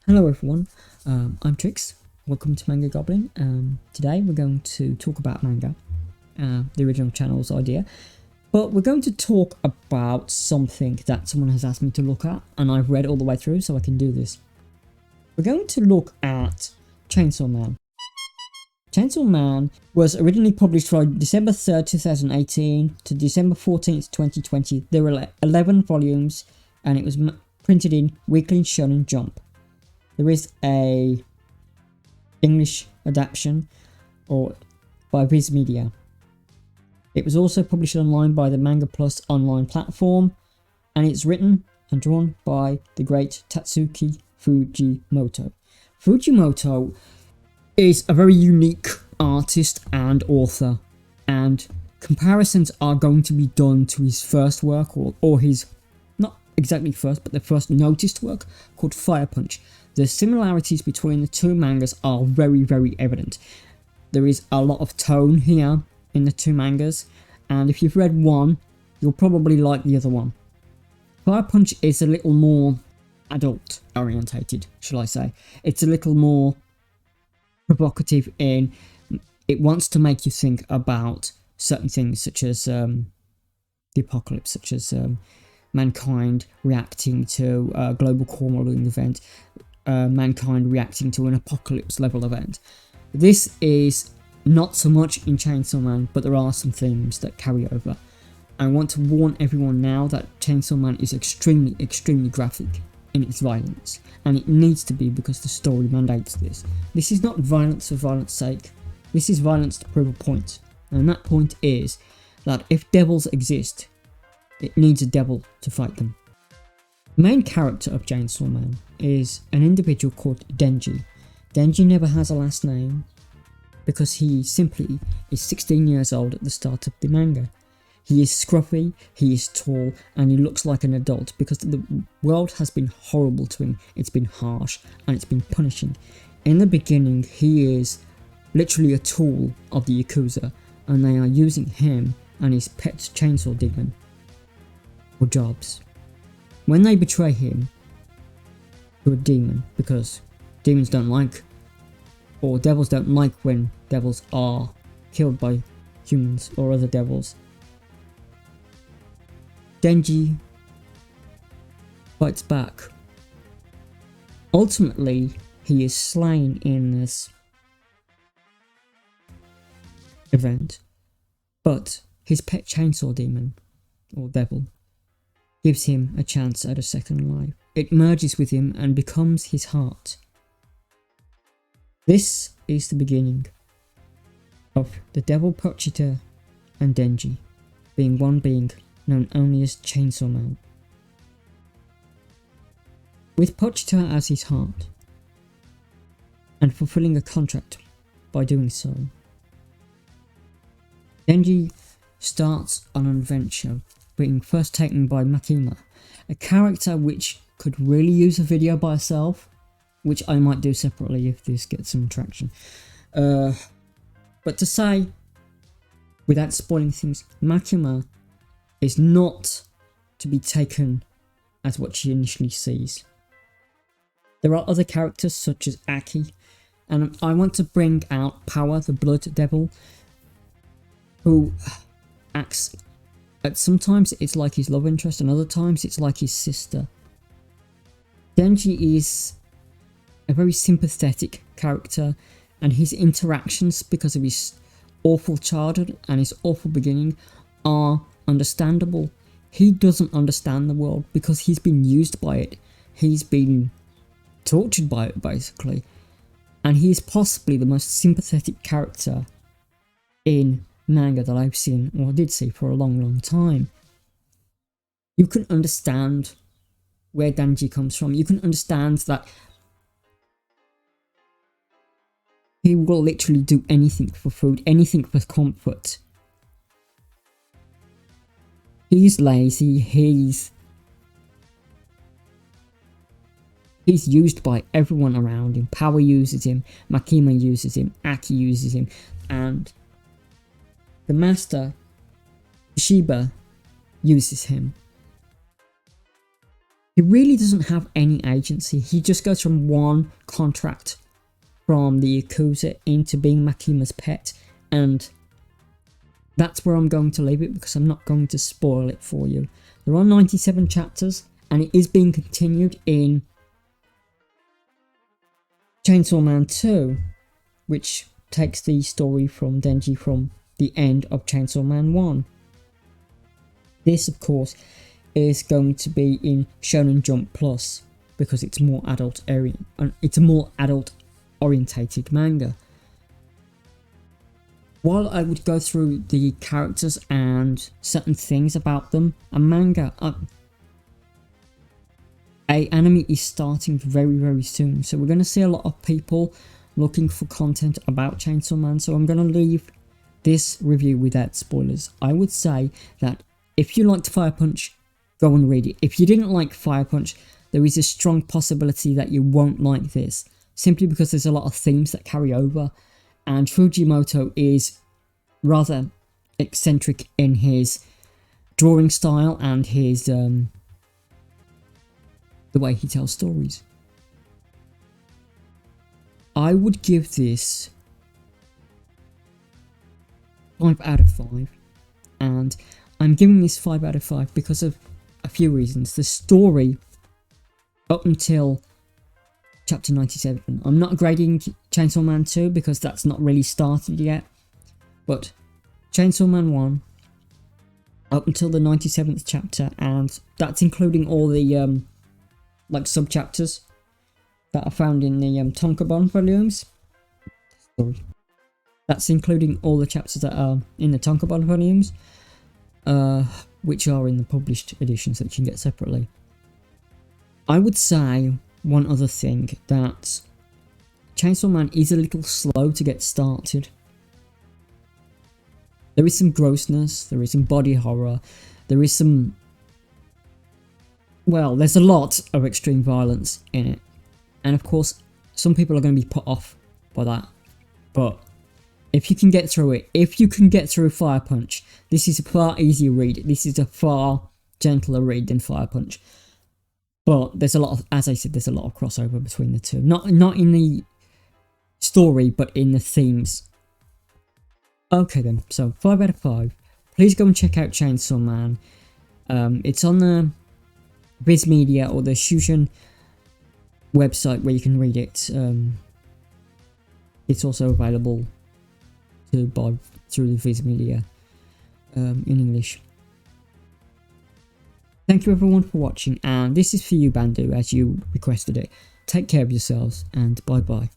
Hello everyone, I'm Trix. Welcome to Manga Goblin. Today we're going to talk about manga, the original channel's idea, but we're going to talk about something that someone has asked me to look at, and I've read all the way through so I can do this. We're going to look at Chainsawman. Chainsawman was originally published from December 3rd, 2018 to December 14th, 2020. There were 11 volumes, and it was printed in Weekly Shonen Jump. There is a English adaptation by Viz Media. It was also published online by the Manga Plus online platform, and it's written and drawn by the great Tatsuki Fujimoto. Fujimoto is a very unique artist and author, and comparisons are going to be done to his first work or his, not exactly first, but the first noticed work called Fire Punch. The similarities between the two mangas are very, very evident. There is a lot of tone here in the two mangas, and if you've read one, you'll probably like the other one. Fire Punch is a little more adult orientated, shall I say. It's a little more provocative in it wants to make you think about certain things such as the apocalypse, such as mankind reacting to a global warming event, mankind reacting to an apocalypse level event. This is not so much in Chainsaw Man, but there are some themes that carry over. I want to warn everyone now that Chainsaw Man is extremely, extremely graphic in its violence, and it needs to be because the story mandates this. This is not violence for violence sake, this is violence to prove a point, and that point is that if devils exist, it needs a devil to fight them. The main character of Chainsaw Man is an individual called Denji. Denji never has a last name because he simply is 16 years old at the start of the manga. He is scruffy, he is tall, and he looks like an adult because the world has been horrible to him. It's been harsh and it's been punishing. In the beginning, he is literally a tool of the Yakuza, and they are using him and his pet chainsaw demon for jobs. When they betray him to a demon, because demons don't like, or devils don't like when devils are killed by humans or other devils, Denji fights back. Ultimately, he is slain in this event, but his pet chainsaw demon, or devil, gives him a chance at a second life. It merges with him and becomes his heart. This is the beginning of the devil Pochita and Denji being one being known only as Chainsaw Man. With Pochita as his heart, and fulfilling a contract by doing so, Denji starts on an adventure, being first taken by Makima, a character which could really use a video by herself, which I might do separately if this gets some traction. But to say, without spoiling things, Makima is not to be taken as what she initially sees. There are other characters such as Aki, and I want to bring out Power, the Blood Devil, who acts sometimes it's like his love interest, and other times it's like his sister. Denji is a very sympathetic character, and his interactions, because of his awful childhood and his awful beginning, are understandable. He doesn't understand the world because he's been used by it. He's been tortured by it, basically. And he is possibly the most sympathetic character in manga that I've seen, or did see, for a long, long time. You can understand where Denji comes from. You can understand that he will literally do anything for food, anything for comfort. He's lazy, he's used by everyone around him. Power uses him, Makima uses him, Aki uses him, and the master, Shiba, uses him. he really doesn't have any agency. He just goes from one contract from the Yakuza into being Makima's pet, and that's where I'm going to leave it because I'm not going to spoil it for you. There are 97 chapters, and it is being continued in Chainsawman 2, which takes the story from Denji from the end of Chainsawman 1. This, of course, is going to be in Shonen Jump Plus because it's more adult it's a more adult orientated manga. While I would go through the characters and certain things about them, a manga, a anime is starting very, very soon. So we're going to see a lot of people looking for content about Chainsaw Man. So I'm going to leave this review without spoilers. I would say that if you liked Fire Punch, go and read it. If you didn't like Fire Punch, there is a strong possibility that you won't like this, simply because there's a lot of themes that carry over, and Fujimoto is rather eccentric in his drawing style and his the way he tells stories. I would give this 5 out of 5, and I'm giving this 5 out of 5 because of a few reasons. The story up until chapter 97. I'm not grading Chainsaw Man 2 because that's not really started yet, but Chainsaw Man 1 up until the 97th chapter, and that's including all the like sub-chapters that are found in the Tonkabon volumes. Sorry. That's including all the chapters that are in the Tonkabon volumes, which are in the published editions that you can get separately. I would say one other thing, that Chainsaw Man is a little slow to get started. There is some grossness, there is some body horror, there is some... well, there's a lot of extreme violence in it. And of course, some people are going to be put off by that. But if you can get through it, if you can get through Fire Punch, this is a far easier read. This is a far gentler read than Fire Punch. But there's a lot of, as I said, there's a lot of crossover between the two. Not in the story, but in the themes. Okay then, so 5 out of 5. Please go and check out Chainsaw Man. It's on the Viz Media or the Shushin website where you can read it. It's also available to buy through the Viz Media in English. Thank you everyone for watching, and this is for you, Bandu, as you requested it. Take care of yourselves, and bye bye.